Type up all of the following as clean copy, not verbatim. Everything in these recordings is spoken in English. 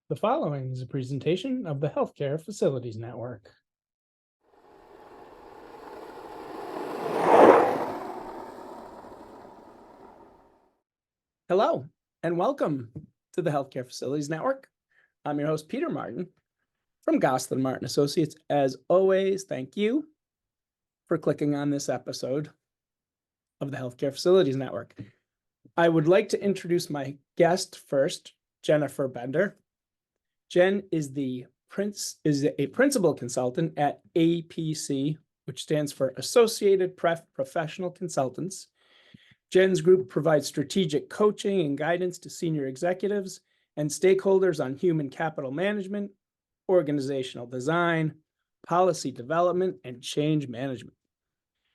The following is a presentation of the Healthcare Facilities Network. Hello, and welcome to the Healthcare Facilities Network. I'm your host, Peter Martin from Gosselin Martin Associates. As always, thank you for clicking on this episode of the Healthcare Facilities Network. I would like to introduce my guest first, Jennifer Bender. Jen is a principal consultant at APC, which stands for Associated Professional Consultants. Jen's group provides strategic coaching and guidance to senior executives and stakeholders on human capital management, organizational design, policy development, and change management.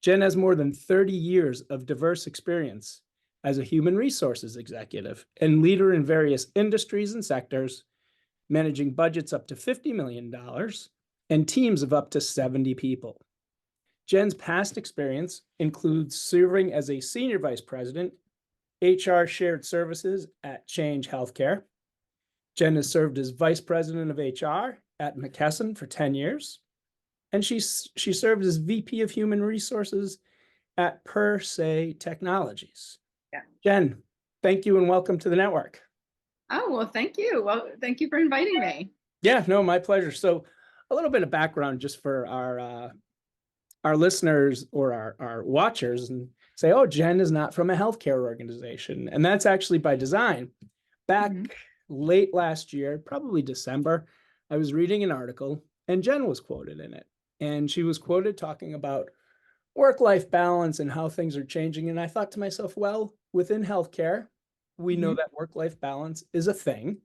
Jen has more than 30 years of diverse experience as a human resources executive and leader in various industries and sectors, managing budgets up to $50 million and teams of up to 70 people. Jen's past experience includes serving as a senior vice president, HR shared services at Change Healthcare. Jen has served as vice president of HR at McKesson for 10 years. And she served as VP of Human Resources at Per Se Technologies. Yeah. Jen, thank you and welcome to the network. Oh, well, thank you. Well, thank you for inviting me. Yeah, no, my pleasure. So a little bit of background just for our listeners or our watchers, and say, oh, Jen is not from a healthcare organization. And that's actually by design. Back late last year, probably December, I was reading an article and Jen was quoted in it. And she was quoted talking about work-life balance and how things are changing. And I thought to myself, well, within healthcare, we know that work-life balance is a thing.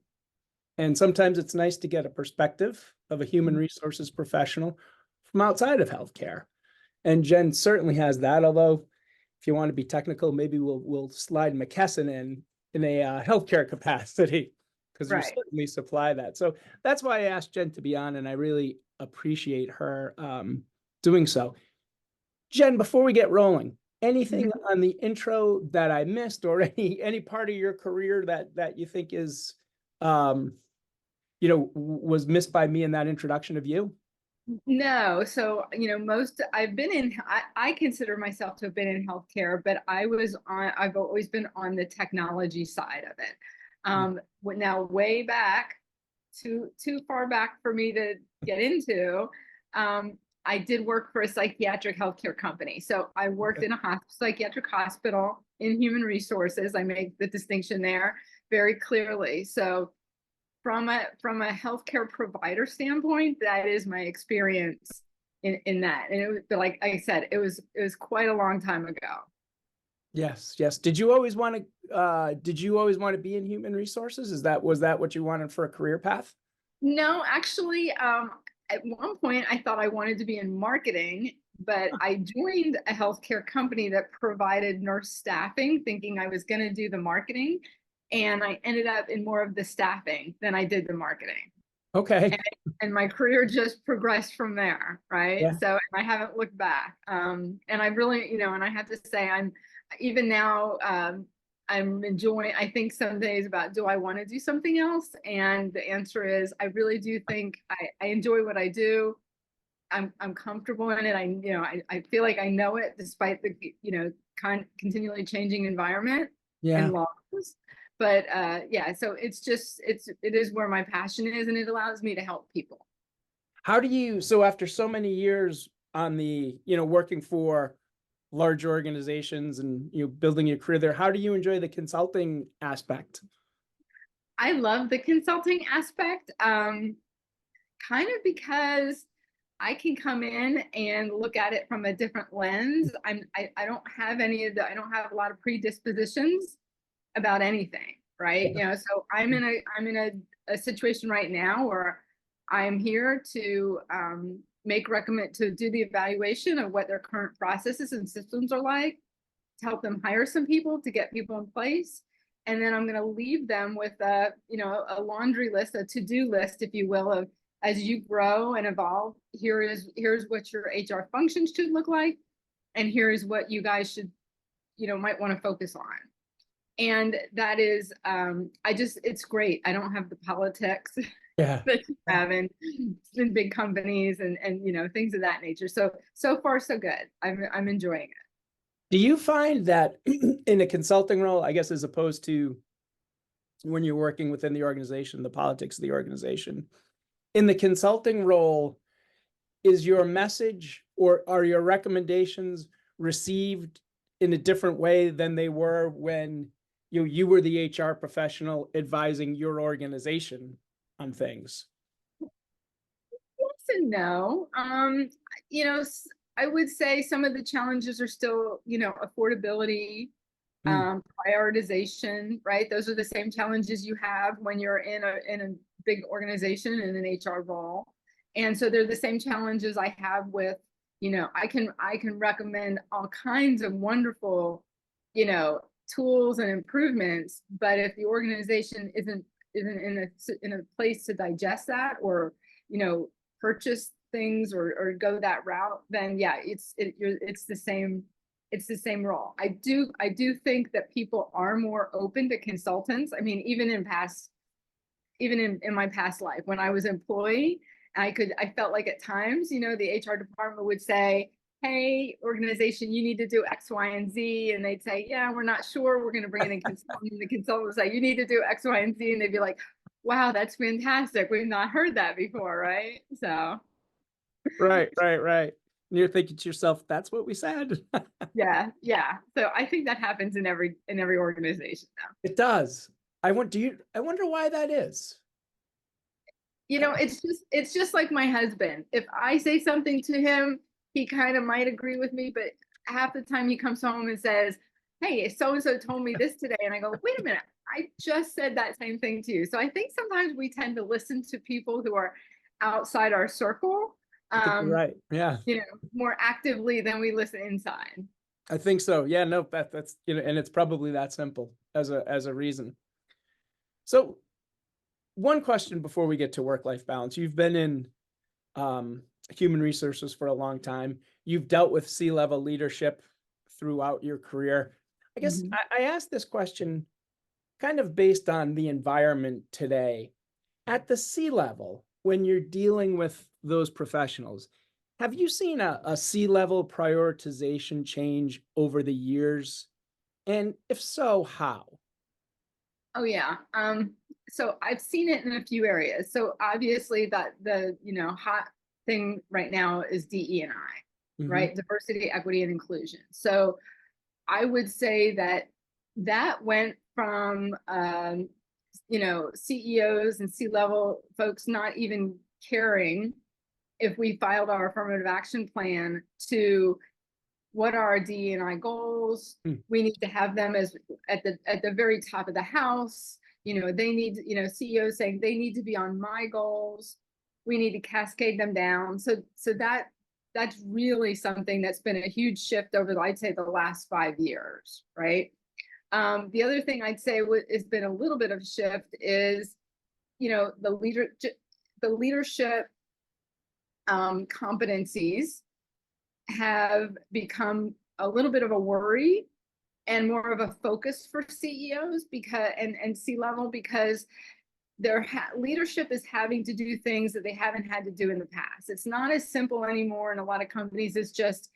And sometimes it's nice to get a perspective of a human resources professional from outside of healthcare. And Jen certainly has that, although if you want to be technical, maybe we'll slide McKesson in a healthcare capacity, because we certainly supply that. So that's why I asked Jen to be on, and I really appreciate her doing so. Jen, before we get rolling, anything on the intro that I missed, or any part of your career that you think is was missed by me in that introduction of you? No. So, I've been in, I consider myself to have been in healthcare, but I've always been on the technology side of it. Now, way back, too far back for me to get into, I did work for a psychiatric healthcare company. So I worked in a psychiatric hospital in human resources. I make the distinction there very clearly. So from a healthcare provider standpoint, that is my experience in that. And it was, like I said, it was quite a long time ago. Yes. Did you always want to be in human resources? Was that what you wanted for a career path? No, actually, at one point I thought I wanted to be in marketing, but I joined a healthcare company that provided nurse staffing, thinking I was going to do the marketing. And I ended up in more of the staffing than I did the marketing. Okay. And my career just progressed from there, right? Yeah. So I haven't looked back. And I really, and I have to say, I'm even now, I'm enjoying, I think some days about, do I want to do something else? And the answer is, I really do think I enjoy what I do. I'm comfortable in it. I feel like I know it despite the, continually changing environment and laws. But so it is where my passion is, and it allows me to help people. So after so many years on the, working for large organizations and, building your career there, how do you enjoy the consulting aspect? I love the consulting aspect, kind of because I can come in and look at it from a different lens. I don't have I don't have a lot of predispositions about anything, right? So I'm in a situation right now where I'm here to to do the evaluation of what their current processes and systems are like, to help them hire some people, to get people in place. And then I'm going to leave them with a laundry list, a to-do list, if you will, of, as you grow and evolve, here's what your HR functions should look like, and here's what you guys should, might want to focus on. And that is, it's great. I don't have the politics Yeah. that you have in big companies and things of that nature. So far so good. I'm enjoying it. Do you find that in a consulting role, I guess, as opposed to when you're working within the organization, the politics of the organization, in the consulting role, is your message or are your recommendations received in a different way than they were when you were the HR professional advising your organization on things? Yes and no. I would say some of the challenges are still, affordability, prioritization, right? Those are the same challenges you have when you're in a big organization in an HR role. And so they're the same challenges I have with, I can recommend all kinds of wonderful, tools and improvements, but if the organization isn't in a place to digest that or, purchase things or go that route, then yeah, it's the same role. I do think that people are more open to consultants. I mean, even in my past life, when I was employee, I felt like at times, the HR department would say, hey, organization, you need to do X, Y, and Z. And they'd say, yeah, we're not sure. We're going to bring in a consultant. And the consultant would say, you need to do X, Y, and Z. And they'd be like, wow, that's fantastic. We've not heard that before, right? So Right. And you're thinking to yourself, that's what we said. yeah. So I think that happens in every organization now. It does. I wonder why that is. It's just like my husband. If I say something to him, he kind of might agree with me, but half the time he comes home and says, hey, so and so told me this today, and I go, wait a minute, I just said that same thing to you. So I think sometimes we tend to listen to people who are outside our circle, I think you're right. Yeah, more actively than we listen inside. I think so. Yeah, no, that's and it's probably that simple as a reason. So one question before we get to work-life balance. You've been in human resources for a long time. You've dealt with C-level leadership throughout your career. I guess I asked this question kind of based on the environment today. At the C-level, when you're dealing with those professionals, have you seen a C-level prioritization change over the years? And if so, how? Oh yeah. So I've seen it in a few areas. So obviously that the hot thing right now is DE&I, right? Diversity, equity, and inclusion. So I would say that went from CEOs and C-level folks not even caring if we filed our affirmative action plan to what are our DE&I goals. We need to have them as at the very top of the house. They need, CEOs saying they need to be on my goals. We need to cascade them down. So that's really something that's been a huge shift over, I'd say, the last 5 years, right? The other thing I'd say has been a little bit of a shift is, the leadership competencies have become a little bit of a worry and more of a focus for CEOs and C-level, because their leadership is having to do things that they haven't had to do in the past. It's not as simple anymore in a lot of companies. It's just,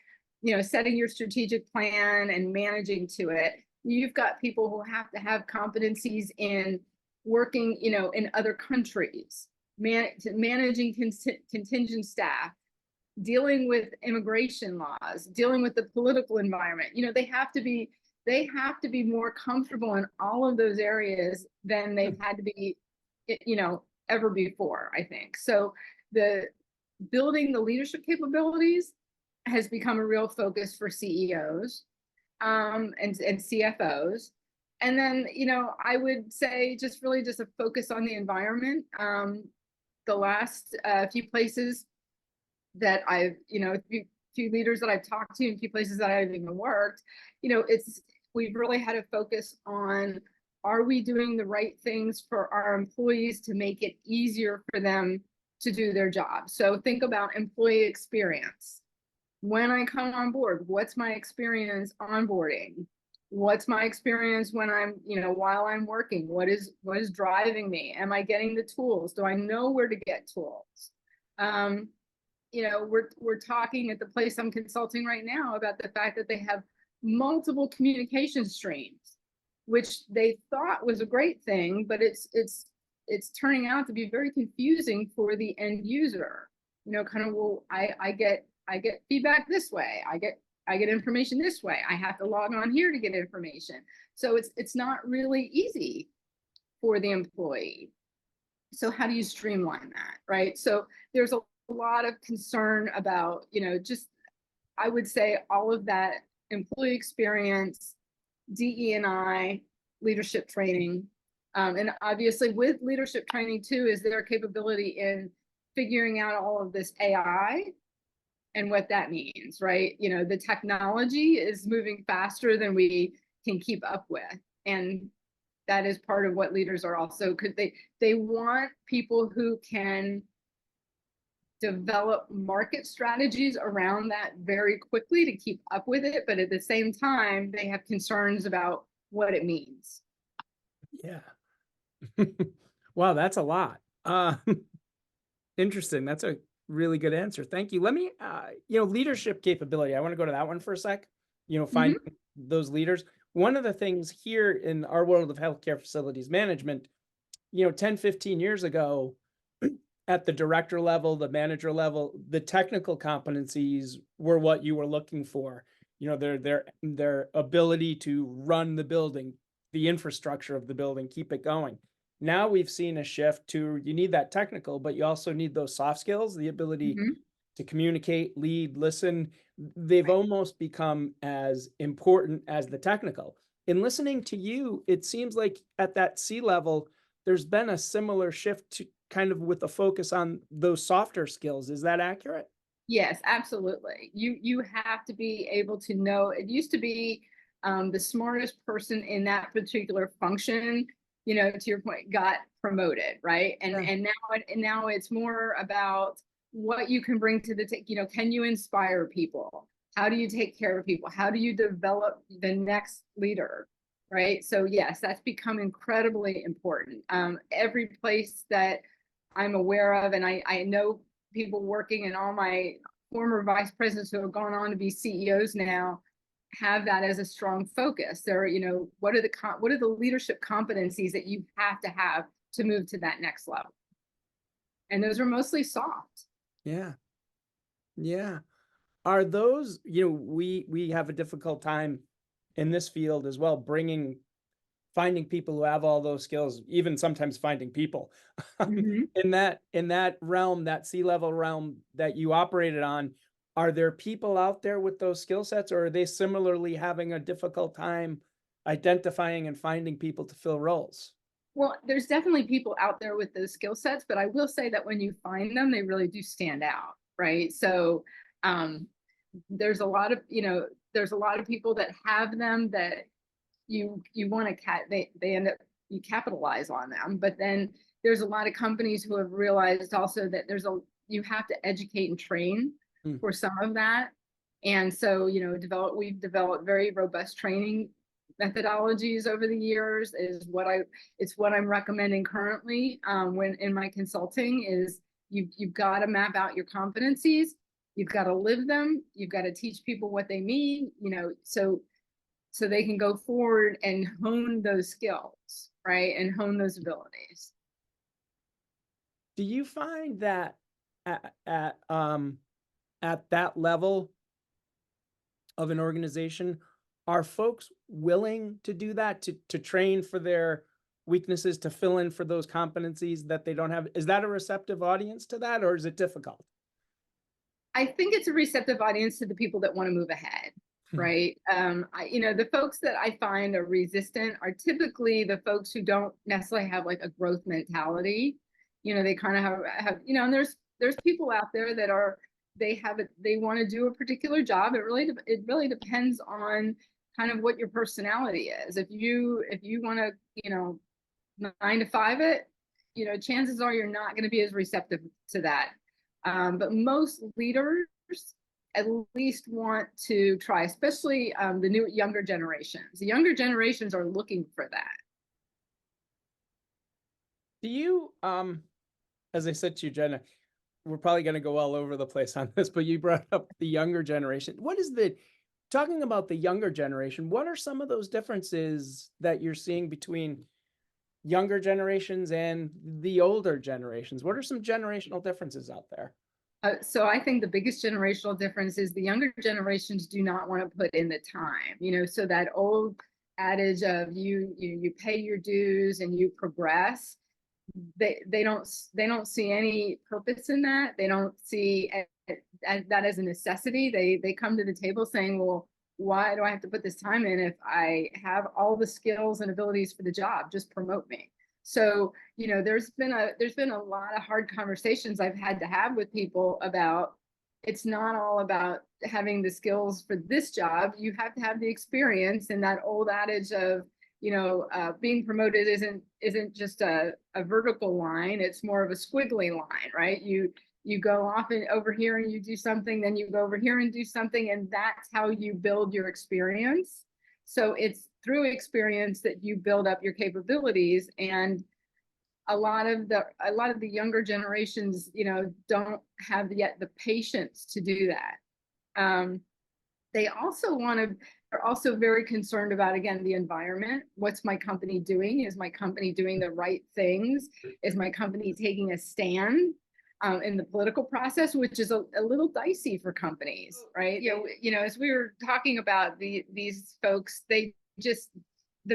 setting your strategic plan and managing to it. You've got people who have to have competencies in working, in other countries, managing contingent staff, dealing with immigration laws, dealing with the political environment. They have to be more comfortable in all of those areas than they've had to be, ever before, I think. So the building the leadership capabilities has become a real focus for CEOs and CFOs. And then, I would say just a focus on the environment. The last few places that I've, few leaders that I've talked to, and few places that I've even worked, we've really had to focus on, are we doing the right things for our employees to make it easier for them to do their job? So think about employee experience. When I come on board, what's my experience onboarding? What's my experience when I'm, while I'm working? What is driving me? Am I getting the tools? Do I know where to get tools? We're talking at the place I'm consulting right now about the fact that they have multiple communication streams, which they thought was a great thing, but it's turning out to be very confusing for the end user. Kind of, well, I get feedback this way. I get information this way. I have to log on here to get information. So it's not really easy for the employee. So how do you streamline that, right? So there's a lot of concern about, just, I would say, all of that employee experience, DE&I, leadership training. And obviously with leadership training too, is their capability in figuring out all of this AI and what that means, right? The technology is moving faster than we can keep up with. And that is part of what leaders are also, because they want people who can develop market strategies around that very quickly to keep up with it. But at the same time, they have concerns about what it means. Yeah. Wow, that's a lot. Interesting. That's a really good answer. Thank you. Let me, leadership capability. I want to go to that one for a sec. Find those leaders. One of the things here in our world of healthcare facilities management, 10, 15 years ago, at the director level, the manager level, the technical competencies were what you were looking for. Their ability to run the building, the infrastructure of the building, keep it going. Now we've seen a shift to, you need that technical, but you also need those soft skills, the ability to communicate, lead, listen. They've almost become as important as the technical. In listening to you, it seems like at that C-level, there's been a similar shift to kind of with a focus on those softer skills. Is that accurate? Yes, absolutely. You have to be able to know. It used to be the smartest person in that particular function, to your point, got promoted, right? And now it's more about what you can bring to the can you inspire people? How do you take care of people? How do you develop the next leader? Right. So yes, that's become incredibly important. Every place that I'm aware of, and I know people working, and all my former vice presidents who have gone on to be CEOs now have that as a strong focus. There, what are the leadership competencies that you have to move to that next level? And those are mostly soft. Yeah. Yeah. Are those, we have a difficult time in this field as well, finding people who have all those skills, even sometimes finding people in that realm, that C-level realm that you operated on. Are there people out there with those skill sets, or are they similarly having a difficult time identifying and finding people to fill roles? Well, there's definitely people out there with those skill sets, but I will say that when you find them, they really do stand out, right? So there's a lot of people that have them that you want to they end up, you capitalize on them. But then there's a lot of companies who have realized also that you have to educate and train for some of that. And so, we've developed very robust training methodologies over the years. It's what I'm recommending currently when in my consulting is you've got to map out your competencies. You've got to live them. You've got to teach people what they mean, so they can go forward and hone those skills, right? And hone those abilities. Do you find that at that level of an organization, are folks willing to do that, to train for their weaknesses, to fill in for those competencies that they don't have? Is that a receptive audience to that, or is it difficult? I think it's a receptive audience to the people that want to move ahead, right? The folks that I find are resistant are typically the folks who don't necessarily have like a growth mentality. They kind of have and there's people out there that they want to do a particular job. It really depends on kind of what your personality is. If you want to 9 to 5 it, chances are you're not going to be as receptive to that. But most leaders at least want to try, especially the younger generations. The younger generations are looking for that. Do you, as I said to you, Jenna, we're probably going to go all over the place on this, but you brought up the younger generation. Talking about the younger generation, what are some of those differences that you're seeing between younger generations and the older generations? What are some generational differences out there? So I think the biggest generational difference is the younger generations do not want to put in the time, so that old adage of you pay your dues and you progress, they don't see any purpose in that. They don't see that as a necessity. They come to the table saying, well, why do I have to put this time in if I have all the skills and abilities for the job? Just promote me. So, there's been a lot of hard conversations I've had to have with people about, it's not all about having the skills for this job. You have to have the experience, and that old adage of, being promoted isn't just a vertical line. It's more of a squiggly line, right? You go off and over here and you do something, then you go over here and do something, and that's how you build your experience. So it's through experience that you build up your capabilities. And a lot of the younger generations, don't have yet the patience to do that. They're also very concerned about, again, the environment. What's my company doing? Is my company doing the right things? Is my company taking a stand in the political process, which is a little dicey for companies, right? As we were talking about these folks, the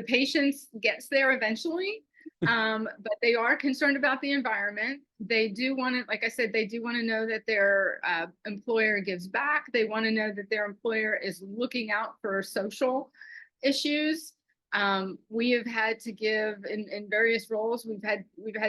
patience gets there eventually, but they are concerned about the environment. They do want to, like I said, they do want to know that their employer gives back. They want to know that their employer is looking out for social issues. We have had to give in various roles. We've had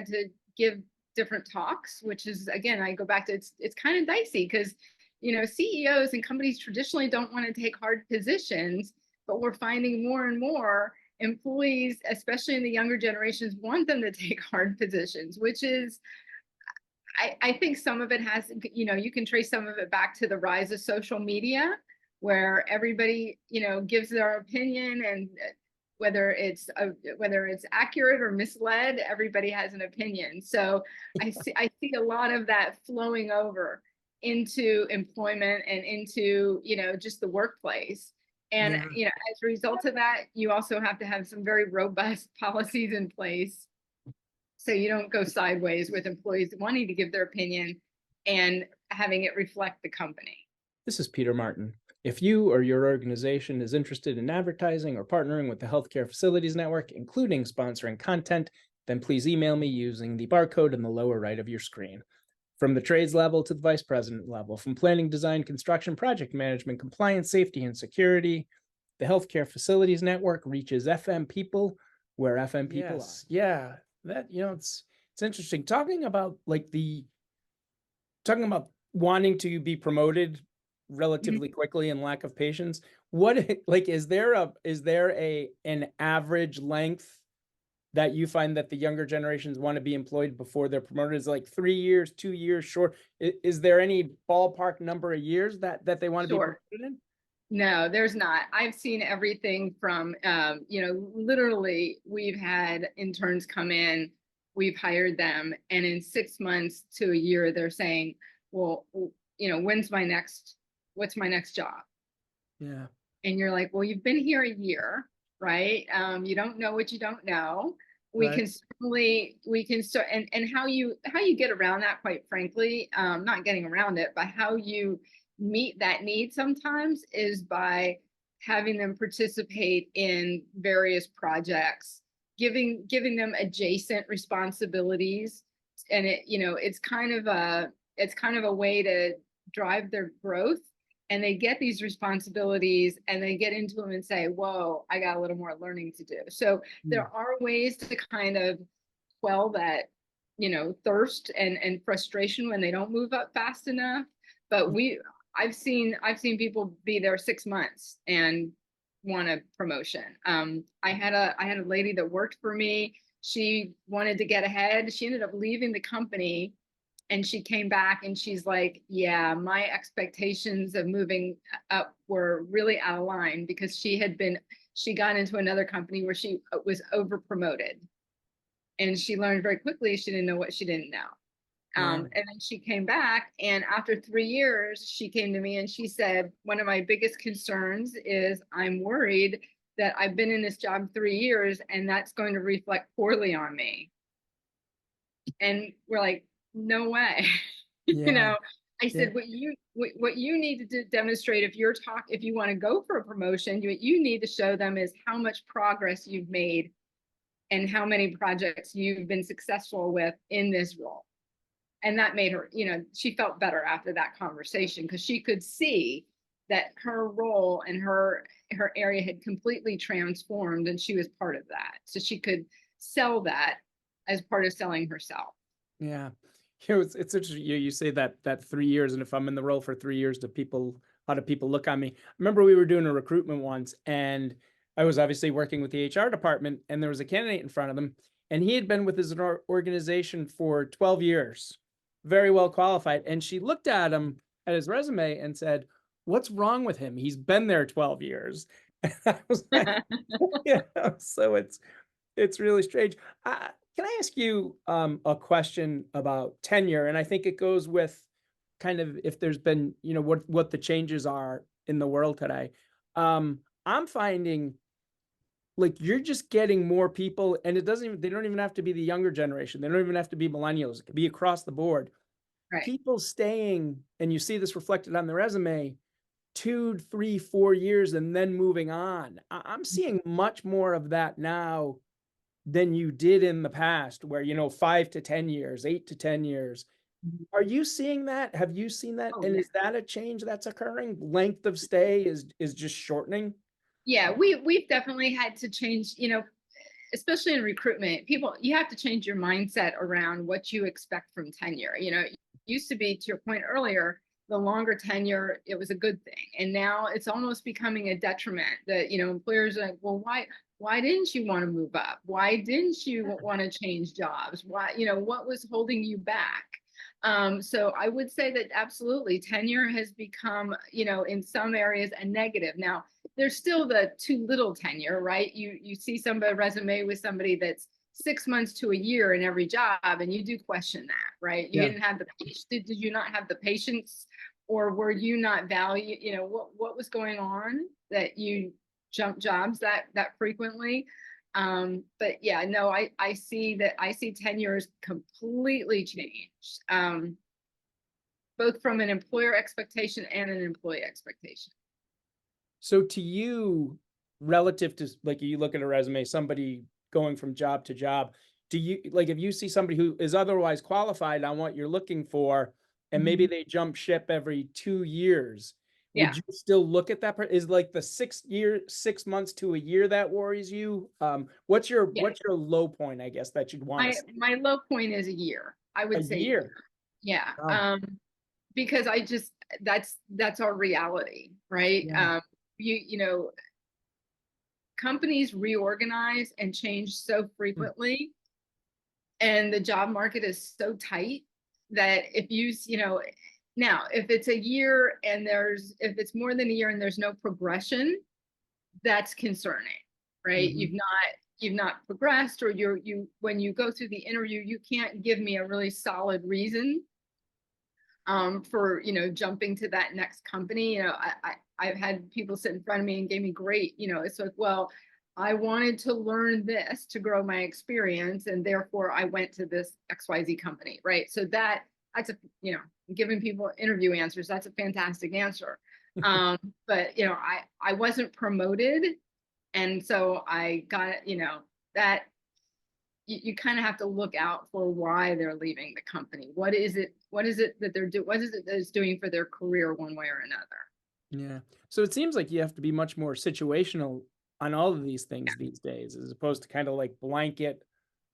to give different talks, which is, again, I go back to it's kind of dicey because CEOs and companies traditionally don't want to take hard positions, but we're finding more and more employees, especially in the younger generations, want them to take hard positions, which is, I think some of it has, you can trace some of it back to the rise of social media, where everybody, gives their opinion, and whether it's accurate or misled, everybody has an opinion. So I see a lot of that flowing over into employment and into, just the workplace. And, as a result of that, you also have to have some very robust policies in place, so you don't go sideways with employees wanting to give their opinion and having it reflect the company. This is Peter Martin. If you or your organization is interested in advertising or partnering with the Healthcare Facilities Network, including sponsoring content, then please email me using the barcode in the lower right of your screen. From the trades level to the vice president level, from planning, design, construction, project management, compliance, safety, and security, the Healthcare Facilities Network reaches FM people where FM people are. Yeah, that, it's interesting. Talking about wanting to be promoted relatively quickly and lack of patience. Is there an average length that you find that the younger generations want to be employed before they're promoted? Is like 3 years, 2 years, short? Is there any ballpark number of years that they want to be promoted in? No, there's not. I've seen everything from, literally we've had interns come in, we've hired them, and in 6 months to a year, they're saying, well, what's my next job? Yeah. And you're like, well, you've been here a year, right? You don't know what you don't know. We can start, and how you get around that, quite frankly, not getting around it, but how you meet that need sometimes is by having them participate in various projects, giving them adjacent responsibilities. And it's kind of a way to drive their growth. And they get these responsibilities and they get into them and say, whoa, I got a little more learning to do. So there are ways to kind of quell that, thirst and frustration when they don't move up fast enough. But I've seen people be there 6 months and want a promotion. I had a lady that worked for me. She wanted to get ahead. She ended up leaving the company And she came back and she's like, yeah, my expectations of moving up were really out of line, because she got into another company where she was over promoted. And she learned very quickly she didn't know what she didn't know. And then she came back, and after 3 years, she came to me and she said, one of my biggest concerns is I'm worried that I've been in this job 3 years and that's going to reflect poorly on me. And we're like, no way. Yeah. I said, what you need to demonstrate if you want to go for a promotion, what you need to show them is how much progress you've made and how many projects you've been successful with in this role. And that made her, she felt better after that conversation, because she could see that her role and her area had completely transformed, and she was part of that. So she could sell that as part of selling herself. Yeah. It's interesting. You say that 3 years, and if I'm in the role for 3 years, how do people look on me? I remember we were doing a recruitment once, and I was obviously working with the HR department, and there was a candidate in front of them, and he had been with his organization for 12 years, very well qualified. And she looked at him, at his resume, and said, "What's wrong with him? He's been there 12 years." And I was like, yeah, so it's really strange. Can I ask you a question about tenure? And I think it goes with kind of if there's been, what the changes are in the world today. I'm finding like you're just getting more people, and they don't even have to be the younger generation. They don't even have to be millennials. It could be across the board. Right. People staying, and you see this reflected on the resume, 2, 3, 4 years, and then moving on. I'm seeing much more of that now than you did in the past, where 5 to 10 years, 8 to 10 years. Are you seeing that? Have you seen that? Oh, And yeah. is that a change that's occurring? Length of stay is just shortening? Yeah, we've definitely had to change, especially in recruitment. You have to change your mindset around what you expect from tenure. It used to be, to your point earlier, the longer tenure, it was a good thing. And now it's almost becoming a detriment that, employers are like, well, why didn't you want to move up? Why didn't you want to change jobs? Why, what was holding you back? So I would say that absolutely tenure has become, in some areas a negative. Now, there's still the too little tenure, right? You see somebody resume with somebody that's 6 months to a year in every job, and you do question that, right? You didn't have the patience. Did you not have the patience, or were you not valued? What was going on that you jumped jobs that frequently? But yeah, no, I see tenure is completely changed, both from an employer expectation and an employee expectation. So to you, relative to, like, you look at a resume, somebody going from job to job, do you, like, if you see somebody who is otherwise qualified on what you're looking for, and maybe they jump ship every 2 years, Yeah. would you still look at that? Is like the 6 months to a year that worries you? What's your low point, I guess, that you'd want to see? My low point is a year. I would say Year. yeah. Wow. Because that's our reality, right? Yeah. Companies reorganize and change so frequently, and the job market is so tight that now if it's a year and if it's more than a year and there's no progression, that's concerning, right? You've not progressed, or when you go through the interview, you can't give me a really solid reason for jumping to that next company. I've had people sit in front of me and gave me great, it's like, well, I wanted to learn this to grow my experience, and therefore I went to this XYZ company, right? So that's giving people interview answers, that's a fantastic answer. But I wasn't promoted, and so I got that you kind of have to look out for why they're leaving the company. What is it that they're doing? What is it that it's doing for their career, one way or another? Yeah. So it seems like you have to be much more situational on all of these things these days, as opposed to kind of like blanket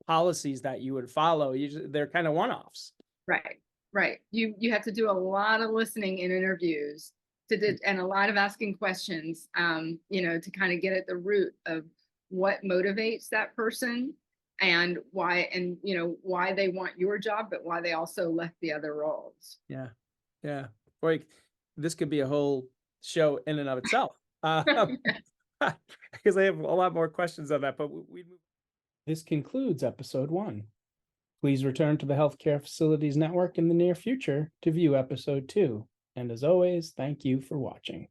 policies that you would follow. They're kind of one-offs. Right. You have to do a lot of listening in interviews and a lot of asking questions, to kind of get at the root of what motivates that person. and why, and why they want your job, but why they also left the other roles. Yeah. Yeah. Boy, this could be a whole show in and of itself. Because I have a lot more questions on that, but this concludes episode 1. Please return to the Healthcare Facilities Network in the near future to view episode 2. And as always, thank you for watching.